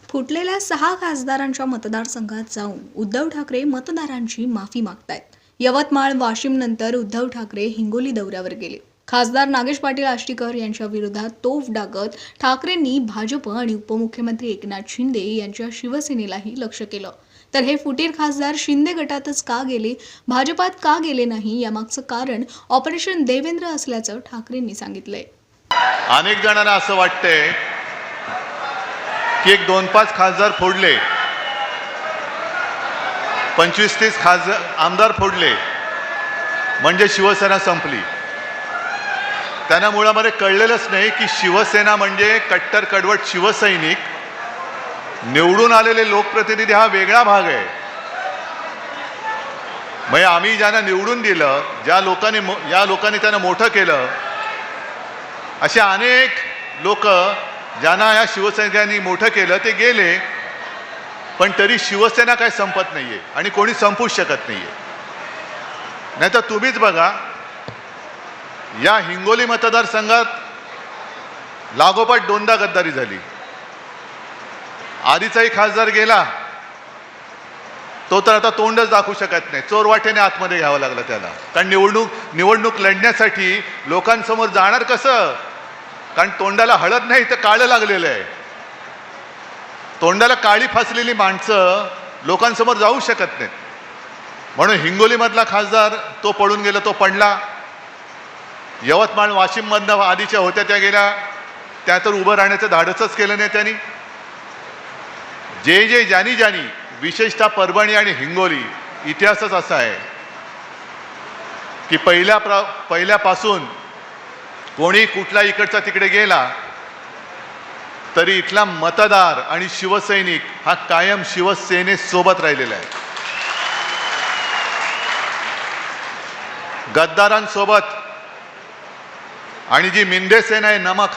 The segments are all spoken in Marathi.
फुटलेल्या 6 खासदारांच्या मतदारसंघात जाऊन उद्धव ठाकरे मतदारांची माफी मागतायत। यवतमाळ वाशिम नंतर उद्धव ठाकरे हिंगोली दौऱ्यावर गेले। खासदार नागेश पाटील आष्टीकर यांच्या विरोधात तोफ डागत ठाकरेंनी भाजप आणि उपमुख्यमंत्री एकनाथ शिंदे यांच्या शिवसेनेलाही लक्ष्य केलं। तर हे फुटीर खासदार शिंदे गटातच का गेले, भाजपात का गेले नाही, यामागचं कारण ऑपरेशन देवेंद्र असल्याचं ठाकरेंनी सांगितलंय। अनेक जणांना असं वाटतंय की एक 2-5 खासदार फोडले, 25-30 खासदार आमदार फोडले म्हणजे शिवसेना संपली। त्यांना मुळामध्ये कळलेलंच नाही की शिवसेना म्हणजे कट्टर कडवट शिवसैनिक, निवडून आलेले लोकप्रतिनिधी हा वेगळा भाग आहे। म्हणजे आम्ही ज्यांना निवडून दिलं, या लोकांनी त्यांना मोठं केलं, असे अनेक लोक ज्यांना या शिवसैनिकांनी मोठं केलं ते गेले, पण तरी शिवसेना काय संपत नाहीये आणि कोणी संपूच शकत नाहीये। नाही तर तुम्हीच बघा, या हिंगोली मतदारसंघात लागोपाठ 2दा गद्दारी झाली। आधीचाही खासदार गेला, तो तर आता तोंडच दाखवू शकत नाही, चोरवाटेने आतमध्ये घ्यावं लागलं त्याला। कारण निवडणूक लढण्यासाठी लोकांसमोर जाणार कसं? कारण तोंडाला हळद नाही तर काळं लागलेलं आहे। तोंडाला काळी फासलेली माणसं लोकांसमोर जाऊ शकत नाहीत। म्हणून हिंगोलीमधला खासदार तो पळून गेला, तो पडला। यवतमाळ वाशिममधनं आधीच्या होत्या त्या गेल्या, त्या तर उभं राहण्याचं धाडसच केलं नाही त्यांनी। ज्यांनी विशेषतः परभणी आणि हिंगोली, इतिहासच असा आहे की पहिल्यापासून कोणी कुठला इकडचा तिकडे गेला तरी इथला मतदार आणि शिवसैनिक हा कायम शिवसेनेसोबत राहिलेला आहे। गद्दारांसोबत आणि जी मिंदे सेना आहे, नमक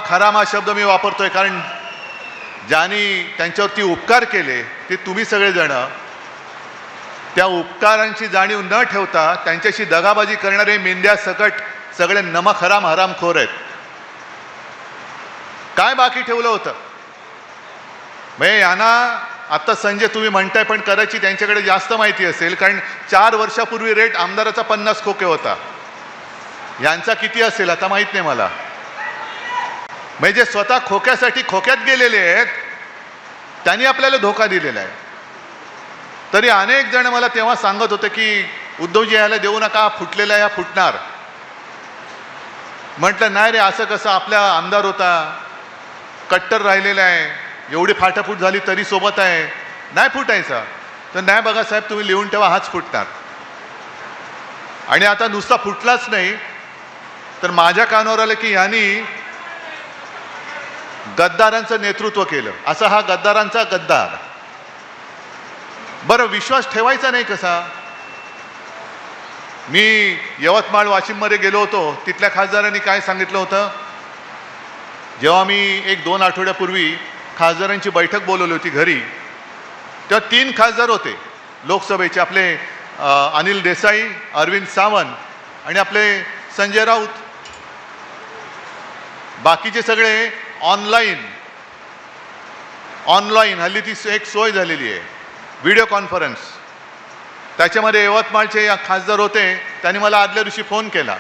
हराम हा शब्द मी वापरतोय, कारण ज्यांनी त्यांच्यावरती उपकार केले ते तुम्ही सगळेजण, त्या उपकारांची जाणीव न ठेवता त्यांच्याशी दगाबाजी करणारे मेंढ्या सकट सगळे नमक हरामखोर आहेत। काय बाकी ठेवलं होतं? म्हणजे यांना आता संजय तुम्ही म्हणताय, पण करायची त्यांच्याकडे जास्त माहिती असेल, कारण 4 वर्षापूर्वी रेट आमदाराचा 50 खोके होता। यांचा किती असेल आता माहित नाही मला। म्हणजे स्वतः खोक्यासाठी खोक्यात गेलेले आहेत, त्यांनी आपल्याला धोका दिलेला आहे। तरी अनेक जण मला तेव्हा सांगत होते की उद्धवजी यायला देऊ नका, फुटलेला या फुटणार। म्हटलं नाही रे, असं कसं? आपला आमदार होता, कट्टर राहिलेला आहे, एवढी फाटाफूट झाली तरी सोबत आहे, नाही फुटायचा। तर नाही बघा साहेब, तुम्ही लिहून ठेवा, हाच फुटणार। आणि आता नुसता फुटलाच नाही तर माझ्या कानावर आलं की यांनी गद्दारांचं नेतृत्व केलं, असा हा गद्दारांचा गद्दार। बरं, विश्वास ठेवायचा नाही कसा? मी यवतमाळ वाशिममध्ये गेलो होतो, तिथल्या खासदारांनी काय सांगितलं होतं? जेव्हा मी 1-2 आठवड्यापूर्वी खासदारांची बैठक बोलवली होती घरी, तेव्हा 3 खासदार होते लोकसभेचे, आपले अनिल देसाई, अरविंद सावंत आणि आपले संजय राऊत। बाकीचे सगळे ऑनलाईन हल्ली ती एक सोय झालेली आहे, व्हिडिओ कॉन्फरन्स। त्याच्यामध्ये यवतमाळचे खासदार होते, त्यांनी मला आदल्या दिवशी फोन केला।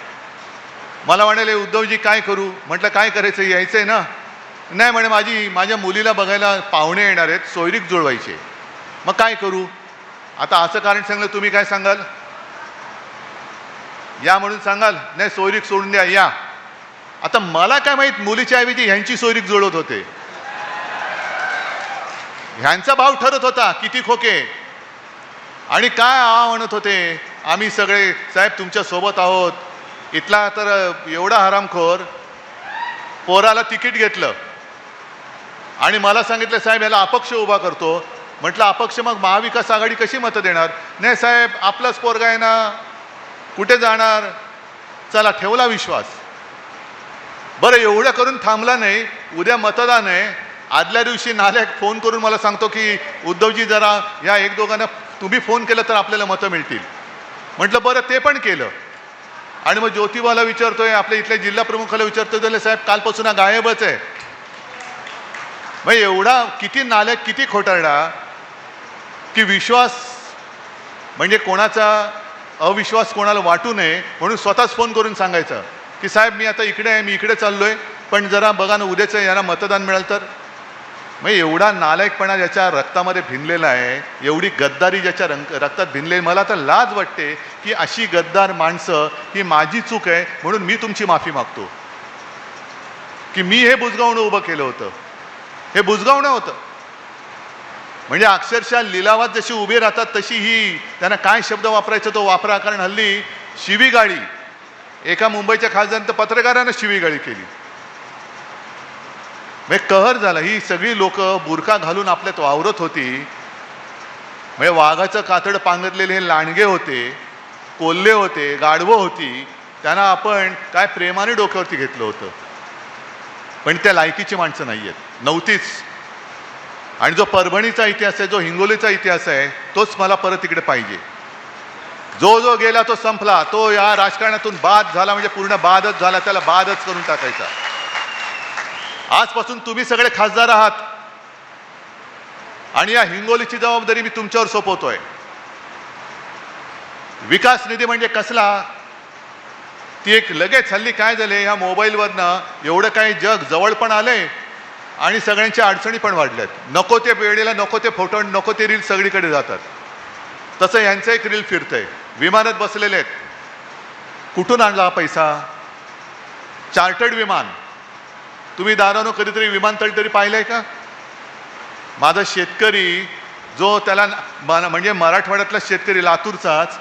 मला म्हणाले, उद्धवजी काय करू? म्हटलं काय करायचं, यायचं आहे ना? नाही म्हणे, माझ्या मुलीला बघायला पाहुणे येणार आहेत, सोयरीक जुळवायचे, मग काय करू? आता असं कारण सांगलं, तुम्ही काय सांगाल? या म्हणून सांगाल? नाही, सोयरीक सोडून द्या, या। आता मला काय माहित, मुलीच्या ऐवजी ह्यांची सोयरीक जुळवत होते। ह्यांचा भाव ठरत होता किती खोके, आणि काय म्हणत होते, आम्ही सगळे साहेब तुमच्या सोबत आहोत। इथला तर एवढा हरामखोर, पोराला तिकीट घेतलं आणि मला सांगितलं, साहेब याला अपक्ष उभा करतो। म्हटलं अपक्ष, मग महाविकास आघाडी कशी मतं देणार? नाही साहेब, आपलाच पोरगा आहे ना, कुठे जाणार? चला, ठेवला विश्वास। बरं, एवढं करून थांबला नाही, उद्या मतदान आहे। आदल्या दिवशी नालायक फोन करून मला सांगतो की उद्धवजी जरा या 1-2 तुम्ही फोन केलं तर आपल्याला मतं मिळतील। म्हटलं बरं, ते पण केलं। आणि मग ज्योतिबाला विचारतोय, आपल्या इथल्या जिल्हा प्रमुखाला विचारतोय, साहेब कालपासून गायबच आहे। मग एवढा किती नालायक, किती खोटारडा की विश्वास म्हणजे कोणाचा अविश्वास कोणाला वाटू नये म्हणून स्वतःच फोन करून सांगायचं की साहेब मी आता इकडे आहे, मी इकडे चाललोय, पण जरा बघा ना उद्याचं यांना मतदान मिळालं तर. मग एवढा नालायकपणा ज्याच्या रक्तामध्ये भिनलेला आहे, एवढी गद्दारी ज्याच्या रक्तात भिनलेली, मला तर लाज वाटते की अशी गद्दार माणसं, ही माझी चूक आहे म्हणून मी तुमची माफी मागतो की मी हे बुजगावणं उभं केलं होतं. हे बुजगावणं होतं म्हणजे अक्षरशः लिलावात जशी उभे राहतात तशी ही त्यांना काय शब्द वापरायचा तो वापरा. कारण हल्ली शिवीगाळी, एका मुंबईच्या खासदारानं तर पत्रकारांना शिवीगाळी केली. म्हणजे कहर झाला. ही सगळी लोक बुरका घालून आपल्यात वावरत होती. म्हणजे वाघाचं कातड पांघरलेले हे लांडगे होते, कोल्हे होते, गाढवं होती, त्यांना आपण काय प्रेमाने डोक्यावरती घेतलं होतं. पण त्या लायकीची माणसं नाही आहेत, नव्हतीच. आणि जो परभणीचा इतिहास आहे, जो हिंगोलीचा इतिहास आहे, तोच मला परत इकडे पाहिजे. जो जो गेला तो संपला, तो या राजकारणातून बाद झाला म्हणजे पूर्ण बादच झाला, त्याला बादच करून टाकायचा. आजपासून तुम्ही सगळे खासदार आहात आणि या हिंगोलीची जबाबदारी मी तुमच्यावर सोपवतोय. विकास निधी म्हणजे कसला, ती एक लगेच हल्ली काय झाले, ह्या मोबाईलवरनं एवढं काही जग जवळ पण आलंय आणि सगळ्यांच्या अडचणी पण वाढल्यात. नको ते वेळेला नको ते फोटो, नको ते रील सगळीकडे जातात. तसं यांचं एक रील फिरतंय, विमानात बसलेले आहेत. कुठून आणला हा पैसा? चार्टर्ड विमान. तुम्ही दारानो कधीतरी विमानतळ तरी पाहिलंय का? माझा शेतकरी जो त्याला म्हणजे मराठवाड्यातला शेतकरी लातूरचाच,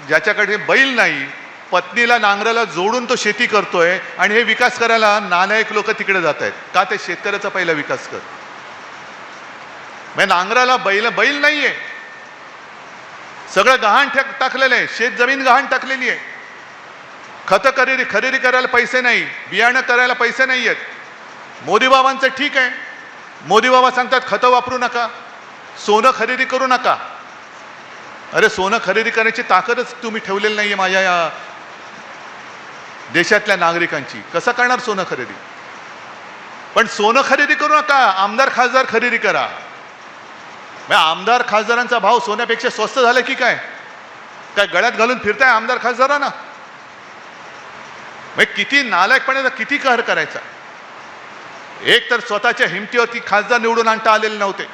ज्याच्याकडे बैल नाही, पत्नीला नांगराला जोडून तो शेती करतोय आणि हे विकास करायला नालायक लोक तिकडे जात आहेत. का? ते शेतकऱ्याचा पहिला विकास कर. म्हणजे नांगराला बैल नाहीये, सगळं गहाण टाकलेलं आहे, शेत जमीन गहाण टाकलेली आहे. खतं खरेदी करायला पैसे नाही, बियाणं करायला पैसे नाही आहेत. मोदी बाबांचं ठीक आहे, मोदी बाबा सांगतात खतं वापरू नका, सोनं खरेदी करू नका. अरे सोनं खरेदी करण्याची ताकदच तुम्ही ठेवलेली नाहीये माझ्या या देशातल्या नागरिकांची. कसं करणार सोनं खरेदी? पण सोनं खरेदी करू नका, आमदार खासदार खरेदी करा. आमदार खासदारांचा भाव सोन्यापेक्षा स्वस्त झाला की काय? काय गळ्यात घालून फिरताय आमदार खासदारांना? किती नालायकपणे, किती कहर करायचा. एक तर स्वतःच्या हिमतीवरती खासदार निवडून आणता आलेले नव्हते.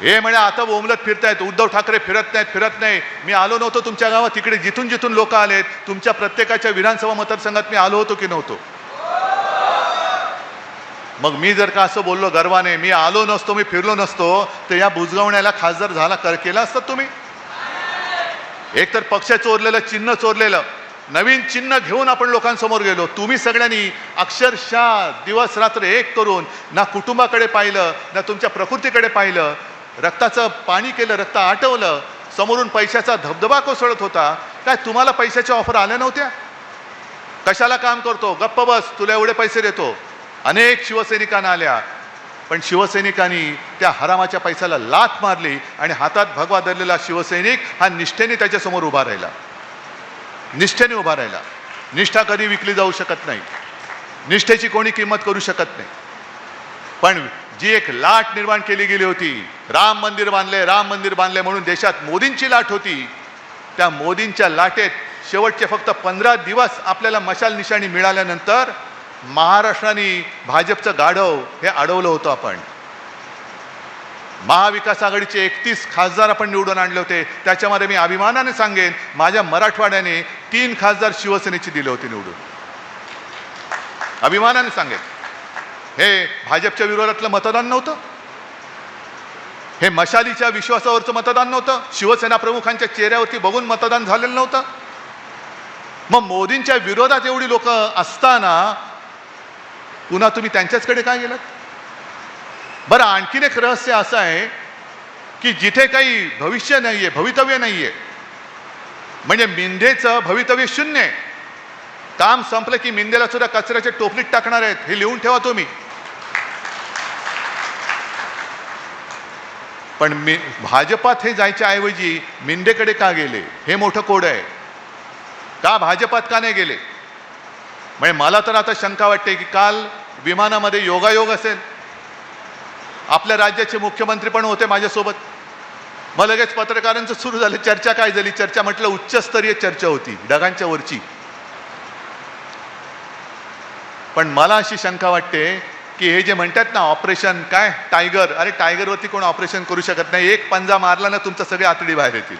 हे म्हणे आता बोंबलत फिरतायत, उद्धव ठाकरे फिरत नाही. मी आलो नव्हतो तुमच्या गावात, तिकडे जिथून जिथून लोक आलेत, तुमच्या प्रत्येकाच्या विधानसभा मतदारसंघात मी आलो होतो की नव्हतो? मग मी जर का असं बोललो गर्वाने, मी आलो नसतो, मी फिरलो नसतो, तर या बुजगावण्याला खासदार झाला केला असतात तुम्ही? एक तर पक्ष चोरलेलं, चिन्ह चोरलेलं, नवीन चिन्ह घेऊन आपण लोकांसमोर गेलो. तुम्ही सगळ्यांनी अक्षरशः दिवस रात्र एक करून ना कुटुंबाकडे पाहिलं, ना तुमच्या प्रकृतीकडे पाहिलं, रक्ताचं पाणी केलं, रक्त आटवलं, समोरून पैशाचा धबधबा कोसळत होता. काय तुम्हाला पैशाच्या ऑफर आल्या नव्हत्या? कशाला काम करतो, गप्प बस, तुला एवढे पैसे देतो. अनेक शिवसैनिकांना आल्या, पण शिवसैनिकांनी त्या हरामाच्या पैशाला लाथ मारली आणि हातात भगवा धरलेला शिवसैनिक हा निष्ठेने त्याच्यासमोर उभा राहिला. निष्ठेने उभा राहिला. निष्ठा कधी विकली जाऊ शकत नाही, निष्ठेची कोणी किंमत करू शकत नाही. पण जी एक लाट निर्माण केली गेली होती, राम मंदिर बांधले म्हणून देशात मोदींची लाट होती, त्या मोदींच्या लाटेत शेवटचे फक्त 15 दिवस आपल्याला मशाल निशाणी मिळाल्यानंतर महाराष्ट्राने भाजपचं गाढव हे अडवलं होतं. आपण महाविकास आघाडीचे 31 खासदार आपण निवडून आणले होते. त्याच्यामध्ये मी अभिमानाने सांगेन, माझ्या मराठवाड्याने 3 खासदार शिवसेनेची दिले होते निवडून. अभिमानाने सांगेन. हे भाजपच्या विरोधातलं मतदान नव्हतं, हे मशालीच्या विश्वासावरचं मतदान नव्हतं, शिवसेना प्रमुखांच्या चेहऱ्यावरती बघून मतदान झालेलं नव्हतं. मग मोदींच्या विरोधात एवढी लोक असताना पुन्हा तुम्ही त्यांच्याचकडे काय गेलात? बरं, आणखीन एक रहस्य असं आहे की जिथे काही भविष्य नाहीये, भवितव्य नाहीये, म्हणजे मिंदेचं भवितव्य शून्य आहे. काम संपलं की मिंदेला सुद्धा कचऱ्याच्या टोपलीत टाकणार आहेत, हे लिहून ठेवा तुम्ही. पण भाजपात हे जायच्या ऐवजी मिंदेकडे का गेले, हे मोठं कोड आहे. का भाजपात का नाही गेले? म्हणजे मला तर आता शंका वाटते की काल विमानामध्ये योगायोग असेल. आपल्या राज्याचे मुख्यमंत्री पण होते माझ्यासोबत. मग लगेच पत्रकारांचं सुरू झालं, चर्चा काय झाली? चर्चा म्हटलं उच्चस्तरीय चर्चा होती, ढगांच्या वरची. पण मला अशी शंका वाटते की हे जे म्हणतात ना ऑपरेशन काय टायगर, अरे टायगरवरती कोण ऑपरेशन करू शकत नाही. एक पंजा मारला ना तुमचं सगळे आतडी बाहेर येतील.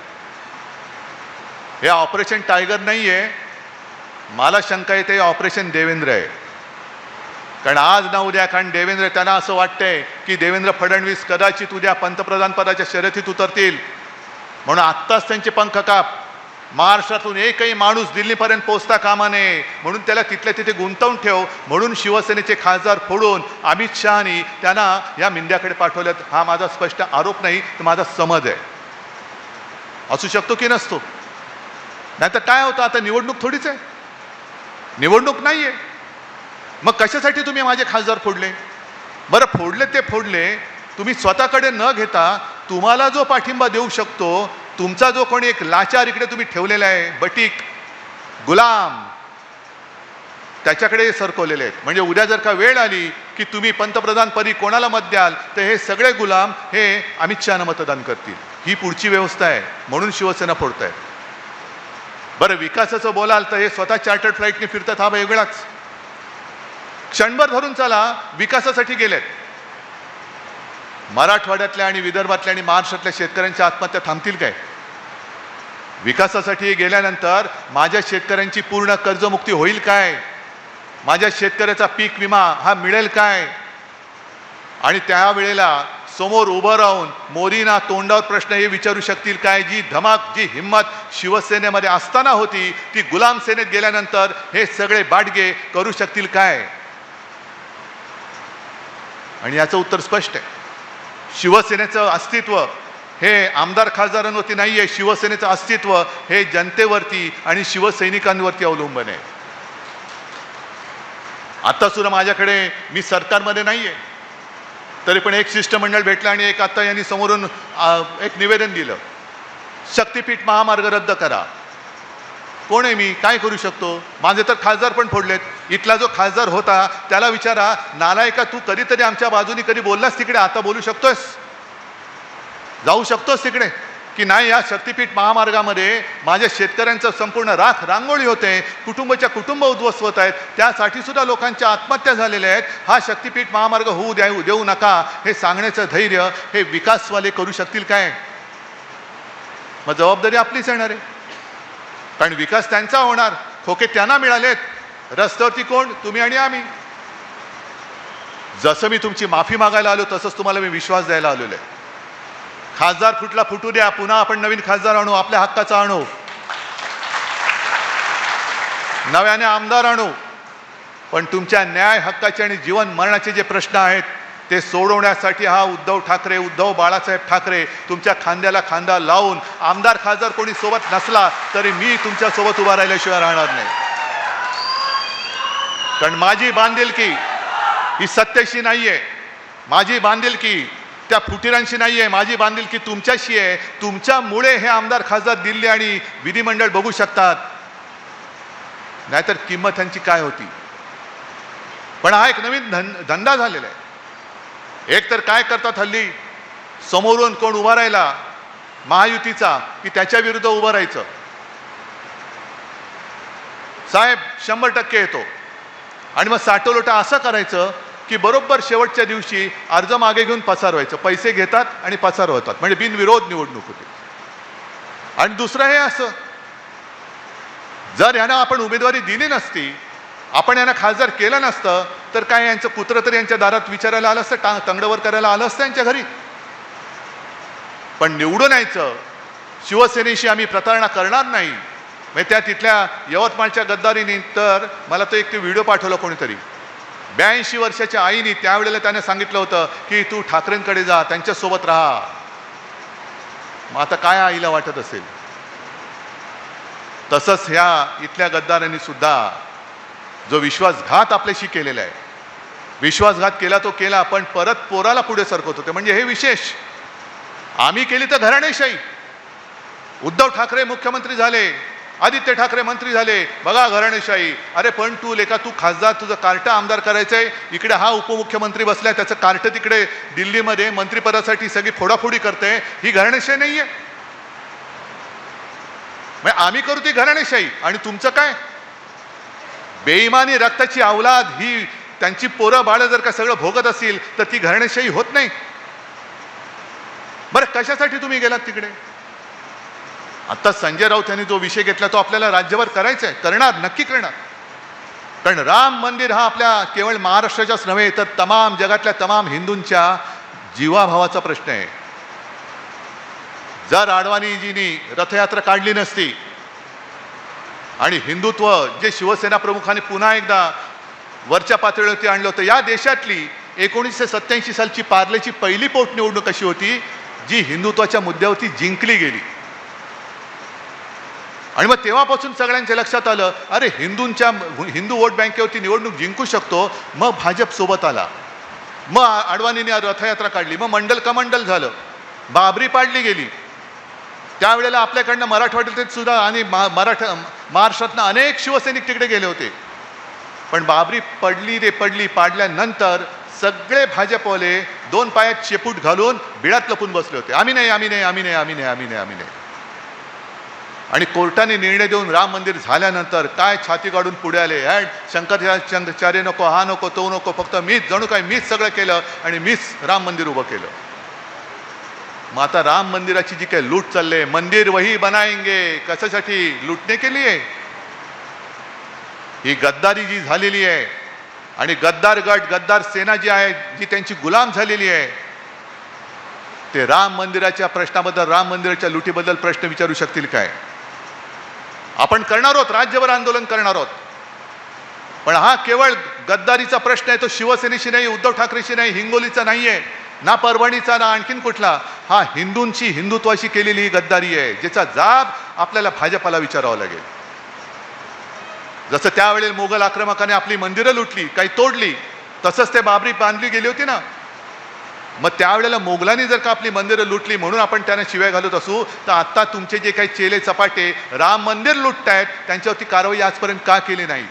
हे ऑपरेशन टायगर नाहीये. मला शंका येते ऑपरेशन देवेंद्र आहे. कारण आज ना उद्या, कारण देवेंद्र, त्यांना असं वाटतंय की देवेंद्र फडणवीस कदाचित उद्या पंतप्रधान पदाच्या शर्यतीत उतरतील, म्हणून आत्ताच त्यांचे पंख काप. महाराष्ट्रातून एकही माणूस दिल्लीपर्यंत पोहोचता कामा नये म्हणून त्याला तिथल्या तिथे गुंतवून ठेव, म्हणून शिवसेनेचे खासदार फोडून अमित शहानी त्यांना या मिंद्याकडे पाठवल्यात. हा माझा स्पष्ट आरोप नाही, तर माझा समज आहे. असू शकतो की नसतो. नाहीतर काय होतं, आता निवडणूक थोडीच आहे, निवडणूक नाहीये. मग कशासाठी तुम्ही माझे खासदार फोडले? बरं फोडले ते फोडले, तुम्ही स्वतःकडे न घेता तुम्हाला जो पाठिंबा देऊ शकतो, तुमचा जो कोणी एक लाचार इकडे तुम्ही ठेवलेला आहे, बटीक गुलाम, त्याच्याकडे सरकवलेले आहेत. म्हणजे उद्या जर का वेळ आली की तुम्ही पंतप्रधानपदी कोणाला मत द्याल, तर हे सगळे गुलाम हे अमित शहाना मतदान करतील. ही पुढची व्यवस्था आहे, म्हणून शिवसेना फोडताय. बरं विकासाचं बोलाल तर हे स्वतः चार्टर्ड फ्लाईटने फिरतात, हा वेगळाच. क्षणभर धरून चला, विकासासाठी गेलेत. मराठवाड्यातल्या आणि विदर्भातल्या आणि महाराष्ट्रातल्या शेतकऱ्यांच्या आत्महत्या थांबतील काय? विकासासाठी गेल्यानंतर माझ्या शेतकऱ्यांची पूर्ण कर्जमुक्ती होईल काय? माझ्या शेतकऱ्याचा पीक विमा हा मिळेल काय? आणि त्यावेळेला समोर उभं राहून मोदींना तोंडावर प्रश्न हे विचारू शकतील काय? जी धमक, जी हिंमत शिवसेनेमध्ये असताना होती, ती गुलाम सेनेत गेल्यानंतर हे सगळे बाडगे करू शकतील काय? आणि याचं उत्तर स्पष्ट आहे. शिवसेनेचं अस्तित्व हे आमदार खासदारांवरती नाही आहे. शिवसेनेचं अस्तित्व हे जनतेवरती आणि शिवसैनिकांवरती अवलंबून आहे. आता सुद्धा माझ्याकडे, मी सरकारमध्ये नाही आहे, तरी पण एक शिष्टमंडळ भेटलं आणि एक आता यांनी समोरून एक निवेदन दिलं, शक्तीपीठ महामार्ग रद्द करा. कोण आहे मी? काय करू शकतो? माझे तर खासदार पण फोडलेत. इथला जो खासदार होता त्याला विचारा, नालायका तू कधीतरी आमच्या बाजूनी कधी बोललास तिकडे? आता बोलू शकतोस? जाऊ शकतोस तिकडे की नाही? या शक्तीपीठ महामार्गामध्ये माझ्या शेतकऱ्यांचं संपूर्ण राख रांगोळी होते, कुटुंबाच्या कुटुंब उद्ध्वस्त होत आहेत, त्यासाठी सुद्धा लोकांच्या आत्महत्या झालेल्या आहेत. हा शक्तीपीठ महामार्ग होऊ देऊ नका हे सांगण्याचं धैर्य हे विकासवाले करू शकतील काय? मग जबाबदारी आपलीच येणार आहे. कारण विकास त्यांचा होणार, खोके त्यांना मिळालेत. रस्त्यावरती कोण? तुम्ही आणि आम्ही. जसं मी तुमची माफी मागायला आलो तसंच तुम्हाला मी विश्वास द्यायला आलेलो आहे. खासदार फुटला फुटू द्या, पुन्हा आपण नवीन खासदार आणू, आपल्या हक्काचा आणू, नव्याने आमदार आणू. पण तुमच्या न्याय हक्काचे आणि जीवन मरणाचे जे प्रश्न आहेत ते सोडवण्यासाठी हा उद्धव ठाकरे, उद्धव बाळासाहेब ठाकरे तुमच्या खांद्याला खांदा लावून, आमदार खासदार कोणी सोबत नसला तरी मी तुमच्या सोबत उभा राहिल्याशिवाय राहणार नाही. कारण माझी बांधिलकी ही सत्तेशी नाहीये, माझी बांधिलकी त्या फुटीरांशी नाहीये, माझी बांधिलकी तुमच्याशी आहे. तुमच्यामुळे हे आमदार खासदार दिल्ली आणि विधिमंडळ बघू शकतात, नाहीतर किंमत त्यांची काय होती. पण हा एक नवीन धंदा झालेला आहे. एक तर काय करतात हल्ली, समोरून कोण उभा राहिला महायुतीचा की त्याच्या विरुद्ध उभं राहायचं. साहेब 100% येतो आणि मग साठवलोटा असं करायचं की बरोबर शेवटच्या दिवशी अर्ज मागे घेऊन पसार व्हायचं. पैसे घेतात आणि पसार होतात, म्हणजे बिनविरोध निवडणूक होते. आणि दुसरं हे असं, जर यांना आपण उमेदवारी दिली नसती, आपण यांना खासदार केलं नसतं, तर काय यांचं कुत्र तर यांच्या दारात विचारायला आलं असतं, तंगडवर करायला आलं असतं यांच्या घरी. पण निवडून यायचं, शिवसेनेशी आम्ही प्रतारणा करणार नाही. म्हणजे त्या तिथल्या यवतमाळच्या गद्दारीने तर मला तो एक व्हिडिओ पाठवला कोणीतरी. 82 वर्षाच्या आईने त्यावेळेला त्याने सांगितलं होतं की तू ठाकरेंकडे जा, त्यांच्यासोबत राहा. मग आता काय आईला वाटत असेल? तसंच ह्या इथल्या गद्दारांनी सुद्धा जो विश्वासघात आपल्याशी केलेला आहे, विश्वासघात केला तो केला, पण परत पोराला पुढे सरकवत होते. म्हणजे हे विशेष. आम्ही केली तर घराणेशाही. उद्धव ठाकरे मुख्यमंत्री झाले, आदित्य ठाकरे मंत्री झाले, बघा घराणेशाही. अरे पण तू लेका, तू खासदार, तुझं कार्ट आमदार करायचंय, इकडे हा उपमुख्यमंत्री बसलाय, त्याचं कार्ट तिकडे दिल्लीमध्ये मंत्रिपदासाठी सगळी फोडाफोडी करते. ही घराणेशाही नाहीये. आम्ही करू ती घराणेशाही आणि तुमचं काय? बेईमानी रक्ताची अवलाद ही त्यांची पोरं बाळं जर का सगळं भोगत असतील तर ती घराणेशाही होत नाही. बरं, कशासाठी तुम्ही गेलात तिकडे? आता संजय राऊत यांनी जो विषय घेतला तो आपल्याला राज्यभर करायचा आहे, करणार, नक्की करणार. कारण राम मंदिर हा आपल्या केवळ महाराष्ट्राच्याच नव्हे तर तमाम जगातल्या तमाम हिंदूंच्या जीवाभावाचा प्रश्न आहे. जर अडवाणीजींनी रथयात्रा काढली नसती आणि हिंदुत्व जे शिवसेना प्रमुखांनी पुन्हा एकदा वरच्या पातळीवरती आणलं होतं, या देशातली 1987 सालची पार्लेची पहिली पोटनिवडणूक अशी होती जी हिंदुत्वाच्या मुद्द्यावरती जिंकली गेली. आणि मग तेव्हापासून सगळ्यांच्या लक्षात आलं, अरे हिंदू वोट बँकेवरती निवडणूक जिंकू शकतो. मग भाजप सोबत आला, मग अडवाणींनी रथयात्रा काढली, मग मंडल कमंडल झालं, बाबरी पाडली गेली. त्यावेळेला आपल्याकडनं मराठवाड्यात सुद्धा आणि महाराष्ट्रातनं अनेक शिवसैनिक तिकडे गेले होते. पण बाबरी पडली, पाडल्यानंतर सगळे भाजपवाले 2 पायात शेपूट घालून बिळात लपून बसले होते. आम्ही नाही. आणि कोर्टाने निर्णय देऊन राम मंदिर झाल्यानंतर काय छाती काढून पुढे आले, शंकराचार्य नको, हा नको, तो नको, फक्त मीच सगळं केलं आणि मीच राम मंदिर उभं केलं. मग आता राम मंदिराची जी काही लूट चालले, मंदिर वही बनाएंगे, कशासाठी? लुटणे के लिए. ही गद्दारी जी झालेली आहे आणि गद्दार गट, गद्दार सेना जी आहे, जी त्यांची गुलाम झालेली आहे, ते राम मंदिराच्या प्रश्नाबद्दल, राम मंदिराच्या लुटीबद्दल प्रश्न विचारू शकतील काय? आपण करणार आहोत, राज्यभर आंदोलन करणार आहोत. पण हा केवळ गद्दारीचा प्रश्न आहे, तो शिवसेनेशी नाही, उद्धव ठाकरेशी नाही, हिंगोलीचा नाहीये, ना परभणीचा, ना आणखीन कुठला. हा हिंदूंची, हिंदुत्वाशी केलेली ही गद्दारी आहे, ज्याचा जाब आपल्याला भाजपाला विचारावा लागेल. जसं त्यावेळेला मोगल आक्रमकाने आपली मंदिरं लुटली, काही तोडली, तसंच ते बाबरी बांधली गेली होती ना. मग त्यावेळेला मोगलांनी जर का आपली मंदिरं लुटली म्हणून आपण त्यांना शिव्या घालत असू, तर आता तुमचे जे काही चेले चपाटे राम मंदिर लुटतायत त्यांच्यावरती कारवाई आजपर्यंत का केली नाही?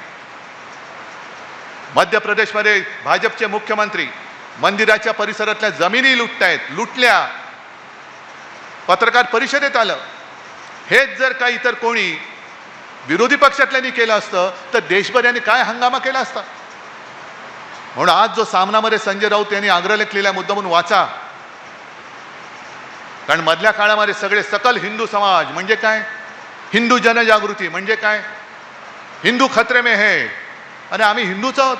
मध्य प्रदेशमध्ये भाजपचे मुख्यमंत्री मंदिराच्या परिसरातल्या जमिनी लुटल्या, पत्रकार परिषदेत आलं. हेच जर का इतर कोणी विरोधी पक्षातल्यांनी केलं असतं तर देशभर यांनी काय हंगामा केला असता. म्हणून आज जो सामनामध्ये संजय राऊत यांनी अग्रलेख लिहिला, मुद्दा म्हणून वाचा. कारण मधल्या काळामध्ये सगळे सकल हिंदू समाज म्हणजे काय, हिंदू जनजागृती म्हणजे काय, हिंदू खतरे में है, आणि आम्ही हिंदूच आहोत.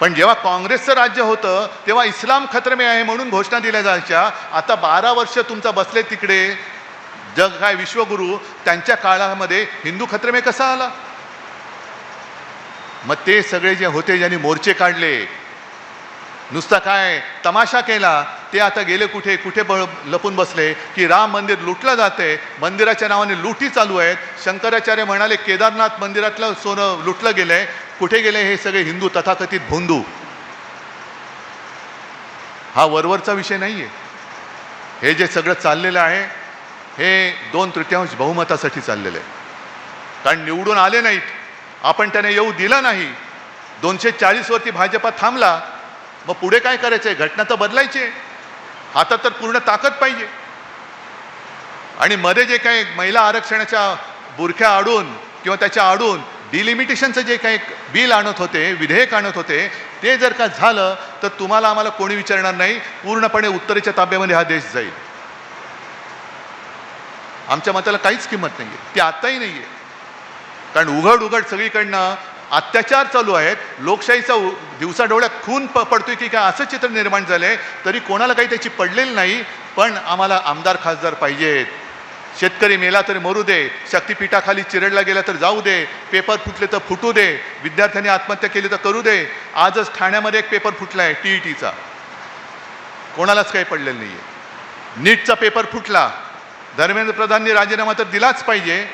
पण जेव्हा काँग्रेसचं राज्य होतं तेव्हा इस्लाम खतरे में आहे म्हणून घोषणा दिल्या जायच्या. आता 12 वर्ष तुमचा बसले तिकडे जग काय विश्वगुरू, त्यांच्या काळामध्ये हिंदू खतरे में कसा आला? मग ते सगळे जे होते, ज्यांनी मोर्चे काढले, नुसता काय तमाशा केला, ते आता गेले कुठे लपून बसले की राम मंदिर लुटलं जाते, मंदिराच्या नावाने लुटी चालू आहेत. शंकराचार्य म्हणाले केदारनाथ मंदिरातलं सोनं लुटलं गेलंय. कुठे गेले हे सगळे हिंदू तथाकथित भोंदू? हा वरवरचा विषय नाहीये. हे जे सगळं चाललेलं आहे हे 2/3 बहुमतासाठी चाललेलं आहे. कारण निवडून आले नाहीत, आपण त्याने येऊ दिला नाही, 240 वरती भाजपा थांबला. मग पुढे काय करायचंय? घटना तर बदलायची, हातात तर पूर्ण ताकद पाहिजे. आणि मध्ये जे काही महिला आरक्षणाच्या बुरख्या आडून किंवा त्याच्या आडून डिलिमिटेशनचं जे काही बिल आणत होते, विधेयक आणत होते, ते जर का झालं तर तुम्हाला आम्हाला कोणी विचारणार नाही, पूर्णपणे उत्तरेच्या ताब्यामध्ये हा देश जाईल. आमच्या मताला काहीच किंमत नाहीये, ती आत्ताही नाहीये. कारण उघड सगळीकडनं अत्याचार चालू आहेत, लोकशाहीचा दिवसा डोळ्यात खून पडतोय की काय असं चित्र निर्माण झालंय. तरी कोणाला काही त्याची पडलेली नाही. पण आम्हाला आमदार खासदार पाहिजेत. शेतकरी मेला तरी मरू दे, शक्तिपीठाखाली चिरडला गेला तर जाऊ दे, पेपर फुटले तर फुटू दे, विद्यार्थ्यांनी आत्महत्या केली तर करू दे. आजच ठाण्यामध्ये एक पेपर फुटलाय TETचा, कोणालाच काही पडलेलं नाहीये. नीटचा पेपर फुटला, धर्मेंद्र प्रधाननी राजीनामा तर दिलाच पाहिजे,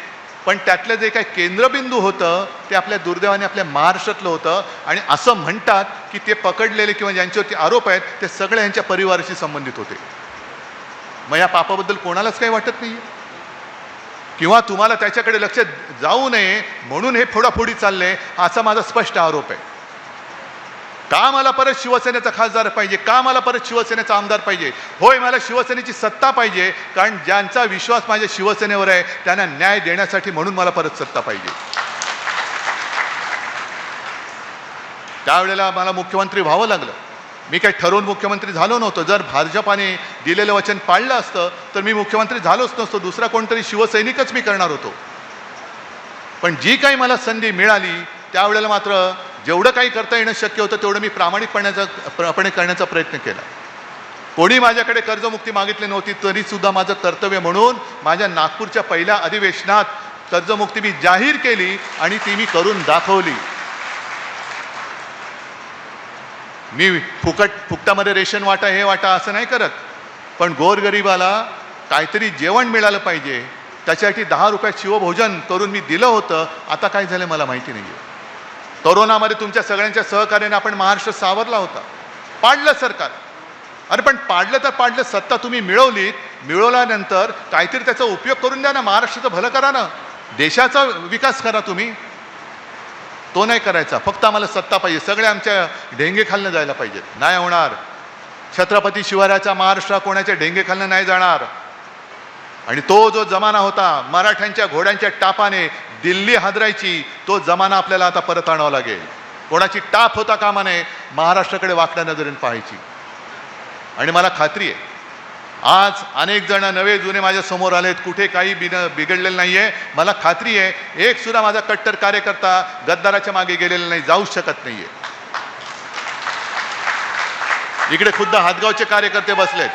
पण त्यातलं जे काही केंद्रबिंदू होतं ते आपल्या दुर्दैवाने आपल्या महाराष्ट्रातलं होतं. आणि असं म्हणतात की ते पकडलेले किंवा ज्यांच्यावरती आरोप आहेत ते सगळे यांच्या परिवाराशी संबंधित होते. मग या पापाबद्दल कोणालाच काही वाटत नाही किंवा तुम्हाला त्याच्याकडे लक्ष जाऊ नये म्हणून हे फोडाफोडी चालले, असा माझा स्पष्ट आरोप आहे. का मला परत शिवसेनेचा खासदार पाहिजे? का मला परत शिवसेनेचा आमदार पाहिजे? होय, मला शिवसेनेची सत्ता पाहिजे, कारण ज्यांचा विश्वास माझ्या शिवसेनेवर आहे त्यांना न्याय देण्यासाठी, म्हणून मला परत सत्ता पाहिजे. त्यावेळेला मला मुख्यमंत्री व्हावं लागलं. मी काही ठरवून मुख्यमंत्री झालो नव्हतो. जर भाजपाने दिलेलं वचन पाळलं असतं तर मी मुख्यमंत्री झालोच नसतो. दुसरा कोणतरी शिवसैनिकच मी करणार होतो. पण जी काही मला संधी मिळाली त्यावेळेला मात्र जेवढं काही करता येणं शक्य होतं तेवढं मी प्रामाणिकपणे करण्याचा प्रयत्न केला. कोणी माझ्याकडे कर्जमुक्ती मागितली नव्हती, तरीसुद्धा माझं कर्तव्य म्हणून माझ्या नागपूरच्या पहिल्या अधिवेशनात कर्जमुक्ती मी जाहीर केली आणि ती मी करून दाखवली. मी फुकटामध्ये रेशन वाटा हे वाटा असं नाही करत, पण गोरगरिबाला काहीतरी जेवण मिळालं पाहिजे त्याच्यासाठी 10 रुपयात शिवभोजन करून मी दिलं होतं. आता काय झालं मला माहिती नाही आहे. कोरोनामध्ये तुमच्या सगळ्यांच्या सहकार्याने आपण महाराष्ट्र सावरला होता. पाडलं सरकार. अरे पण पाडलं तर पाडलं, सत्ता तुम्ही मिळवल्यानंतर काहीतरी त्याचा उपयोग करून द्या ना. महाराष्ट्राचं भलं करा ना, देशाचा विकास करा तुम्ही. तो नाही करायचा. फक्त आम्हाला सत्ता पाहिजे, सगळे आमच्या ढेंगे खालनं जायला पाहिजेत. नाही होणार. छत्रपती शिवरायाचा महाराष्ट्र कोणाच्या ढेंगे खालनं नाही जाणार. आणि तो जो जमाना होता मराठ्यांच्या घोड्यांच्या टापाने दिल्ली हादरायची, तो जमाना आपल्याला आता परत आणावा लागेल. कोणाची टाप होता कामा नये, महाराष्ट्राकडे वाकड्या नजरेने पाहायची. आणि मला खात्री आहे आज अनेक जण नवे जुने माझ्या समोर आलेत, कुठे काही बिघडलेलं नाहीये. मला खात्री आहे एक सुद्धा माझा कट्टर कार्यकर्ता गद्दाराच्या मागे गेलेला नाही, जाऊ शकत नाहीये. इकडे खुद्द हातगावचे कार्यकर्ते बसलेत.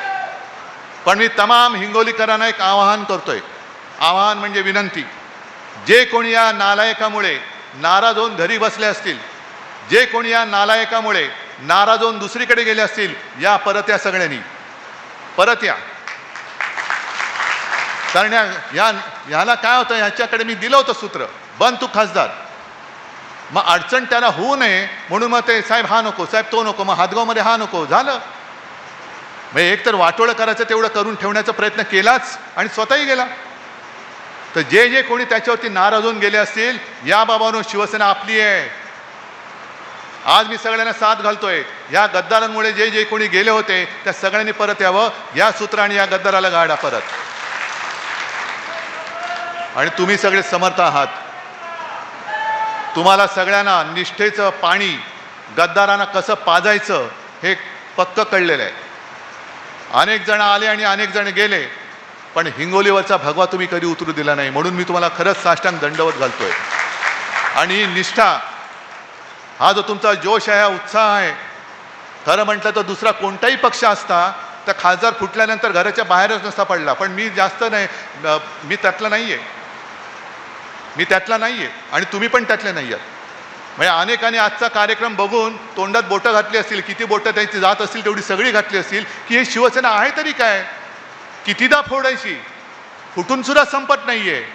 पण मी तमाम हिंगोलीकरांना एक आवाहन करतोय. आवाहन म्हणजे विनंती. जे कोणी या नालायकामुळे नाराज होऊन घरी बसले असतील, जे कोणी या नालायकामुळे नाराज होऊन दुसरीकडे गेले असतील, या परत या सगळ्यांनी परत या. कारण ह्याला काय होतं, ह्याच्याकडे मी दिलं होतं सूत्र, बन तू खासदार. मग अडचण त्याला होऊ नये म्हणून मग ते साहेब हा नको, साहेब तो नको, मग हातगावमध्ये हा नको, झालं. मग एक तर वाटोळं करायचं तेवढं करून ठेवण्याचा प्रयत्न केलाच आणि स्वतःही गेला. तर जे कोणी त्याच्यावरती नाराज होऊन गेले असतील, या बाबांनो शिवसेना आपली आहे. आज मी सगळ्यांना साथ घालतोय. या गद्दारांमुळे जे कोणी गेले होते त्या सगळ्यांनी परत यावं. या सूत्राने या गद्दाराला गाडा परत. आणि तुम्ही सगळे समर्थ आहात. तुम्हाला सगळ्यांना निष्ठेचं पाणी गद्दारांना कसं पाजायचं हे पक्क कळलेलं आहे. अनेक जण आले आणि अनेक जण गेले, पण हिंगोलीवरचा भगवा तुम्ही कधी उतरू दिला नाही. म्हणून मी तुम्हाला खरंच साष्टांग दंडवत घालतोय. आणि निष्ठा हा जो तुमचा जोश आहे, हा उत्साह आहे, खरं म्हटलं तर दुसरा कोणताही पक्ष असता तर खासदार फुटल्यानंतर घराच्या बाहेरच नसता पडला. पण मी जास्त नाही, मी त्यातला नाही आहे आणि तुम्ही पण त्यातले नाही आहात. म्हणजे अनेकांनी आजचा कार्यक्रम बघून तोंडात बोटं घातली असतील, किती बोटं त्यांची जात असतील तेवढी सगळी घातली असतील की हे शिवसेना आहे तरी काय, कितीदा फोडायची, फुटून सुद्धा संपत नाहीये.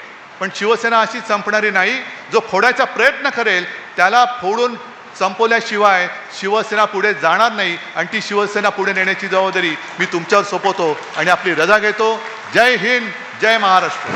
पण शिवसेना अशी संपणारी नाही. जो फोडायचा प्रयत्न करेल त्याला फोडून संपवल्याशिवाय शिवसेना पुढे जाणार नाही. आणि ती शिवसेना पुढे नेण्याची जबाबदारी मी तुमच्यावर सोपवतो आणि आपली रजा घेतो. जय हिंद, जय महाराष्ट्र.